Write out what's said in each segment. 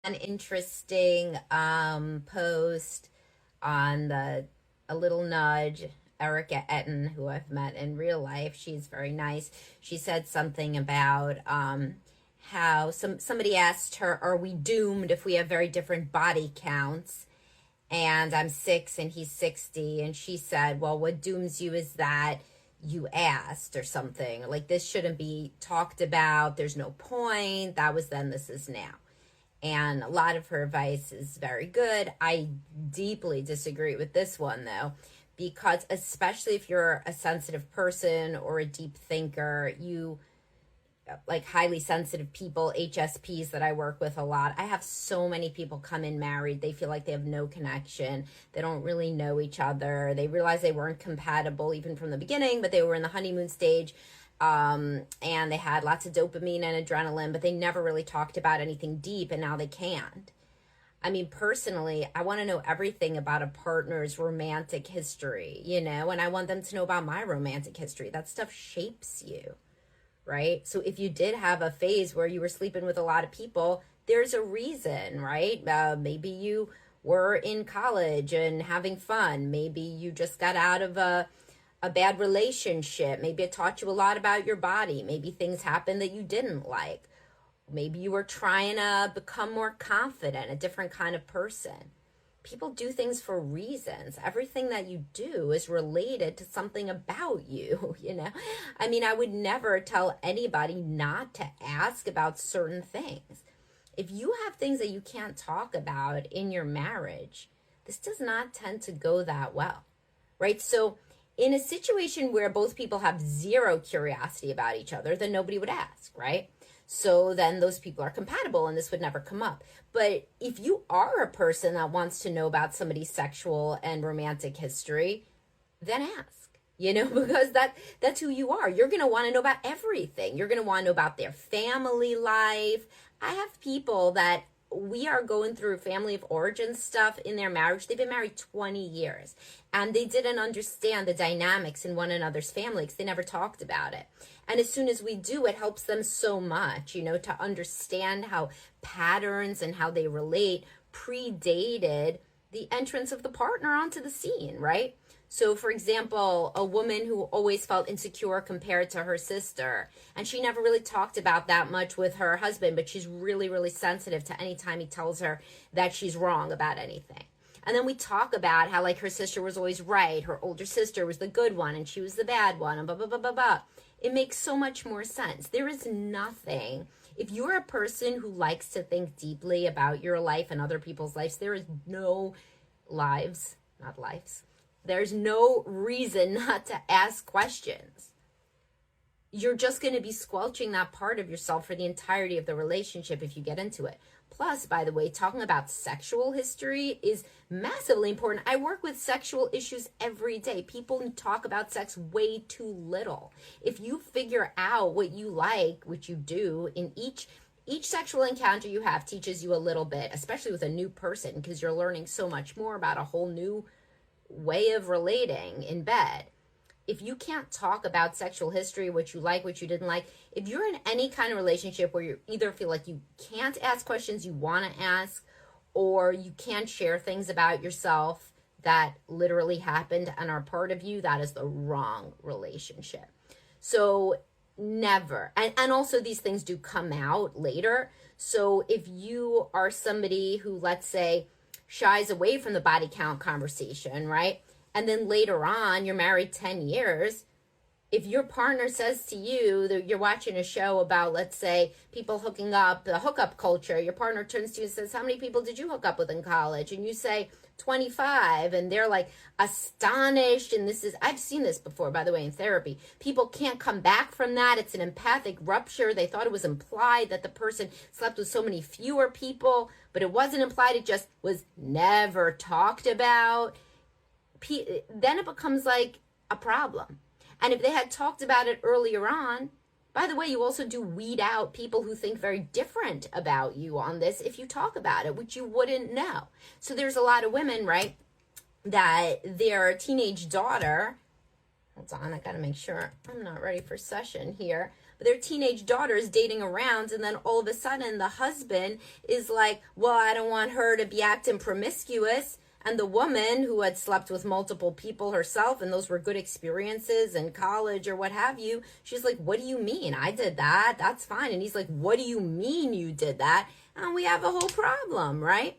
An interesting post on the A Little Nudge. Erica Etten, who I've met in real life, she's very nice. She said something about how somebody asked her, "Are we doomed if we have very different body counts?" And I'm 6 and he's 60, and she said, "Well, what dooms you is that you asked," or something like, "This shouldn't be talked about. There's no point. That was then. This is now." And a lot of her advice is very good. I deeply disagree with this one, though, because especially if you're a sensitive person or a deep thinker, you like highly sensitive people, HSPs that I work with a lot. I have so many people come in married. They feel like they have no connection. They don't really know each other. They realize they weren't compatible even from the beginning, but they were in the honeymoon stage. And they had lots of dopamine and adrenaline, but they never really talked about anything deep, and now they can't. I mean, personally, I want to know everything about a partner's romantic history, and I want them to know about my romantic history. That stuff shapes you, right? So if you did have a phase where you were sleeping with a lot of people, there's a reason, right? Maybe you were in college and having fun. Maybe you just got out of a bad relationship. Maybe it taught you a lot about your body. Maybe things happened that you didn't like. Maybe you were trying to become more confident, a different kind of person. People do things for reasons. Everything that you do is related to something about you. I mean, I would never tell anybody not to ask about certain things. If you have things that you can't talk about in your marriage, this does not tend to go that well, right? So in a situation where both people have zero curiosity about each other, then nobody would ask, right? So then those people are compatible and this would never come up. But if you are a person that wants to know about somebody's sexual and romantic history, then ask, because that's who you are. You're going to want to know about everything. You're going to want to know about their family life. I have people that we are going through family of origin stuff in their marriage. They've been married 20 years and they didn't understand the dynamics in one another's family because they never talked about it. And as soon as we do, it helps them so much, to understand how patterns and how they relate predated the entrance of the partner onto the scene, right? So, for example, a woman who always felt insecure compared to her sister, and she never really talked about that much with her husband, but she's really, really sensitive to any time he tells her that she's wrong about anything. And then we talk about how, like, her sister was always right, her older sister was the good one, and she was the bad one, and blah, blah, blah, blah, blah. It makes so much more sense. There is nothing. If you're a person who likes to think deeply about your life and other people's lives, there is no lives, not lives. There's no reason not to ask questions. You're just going to be squelching that part of yourself for the entirety of the relationship if you get into it. Plus, by the way, talking about sexual history is massively important. I work with sexual issues every day. People talk about sex way too little. If you figure out what you like, which you do in each sexual encounter you have teaches you a little bit, especially with a new person, because you're learning so much more about a whole new way of relating in bed. If you can't talk about sexual history, what you like, what you didn't like, if you're in any kind of relationship where you either feel like you can't ask questions you want to ask, or you can't share things about yourself that literally happened and are part of you, that is the wrong relationship. So never. And also these things do come out later. So if you are somebody who, let's say, shies away from the body count conversation, right? And then later on, you're married 10 years. If your partner says to you that you're watching a show about, let's say, people hooking up, the hookup culture, your partner turns to you and says, "How many people did you hook up with in college?" And you say, 25. And they're like astonished. And I've seen this before, by the way, in therapy. People can't come back from that. It's an empathic rupture. They thought it was implied that the person slept with so many fewer people, but it wasn't implied. It just was never talked about. Then it becomes like a problem. And if they had talked about it earlier on, by the way, you also do weed out people who think very different about you on this if you talk about it, which you wouldn't know. So there's a lot of women, right, that their teenage daughter, hold on, I got to make sure I'm not ready for session here. but their teenage daughter is dating around, and then all of a sudden the husband is like, well, I don't want her to be acting promiscuous. And the woman who had slept with multiple people herself, and those were good experiences in college or what have you, she's like, what do you mean? I did that. That's fine. And he's like, what do you mean you did that? And we have a whole problem, right?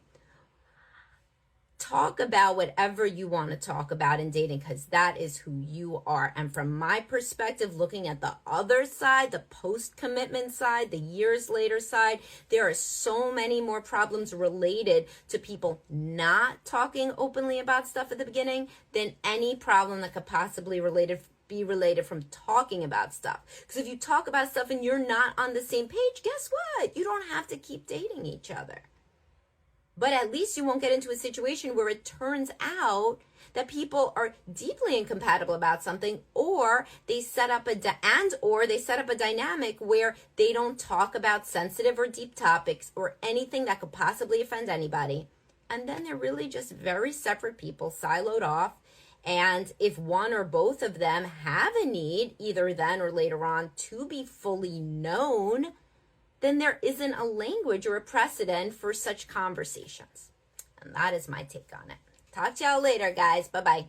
Talk about whatever you want to talk about in dating, because that is who you are. And from my perspective, looking at the other side, the post-commitment side, the years later side, there are so many more problems related to people not talking openly about stuff at the beginning than any problem that could possibly be related from talking about stuff. Because if you talk about stuff and you're not on the same page, guess what? You don't have to keep dating each other. But at least you won't get into a situation where it turns out that people are deeply incompatible about something, or they set up a dynamic where they don't talk about sensitive or deep topics or anything that could possibly offend anybody. And then they're really just very separate people, siloed off. And if one or both of them have a need, either then or later on, to be fully known, then there isn't a language or a precedent for such conversations. And that is my take on it. Talk to y'all later, guys. Bye-bye.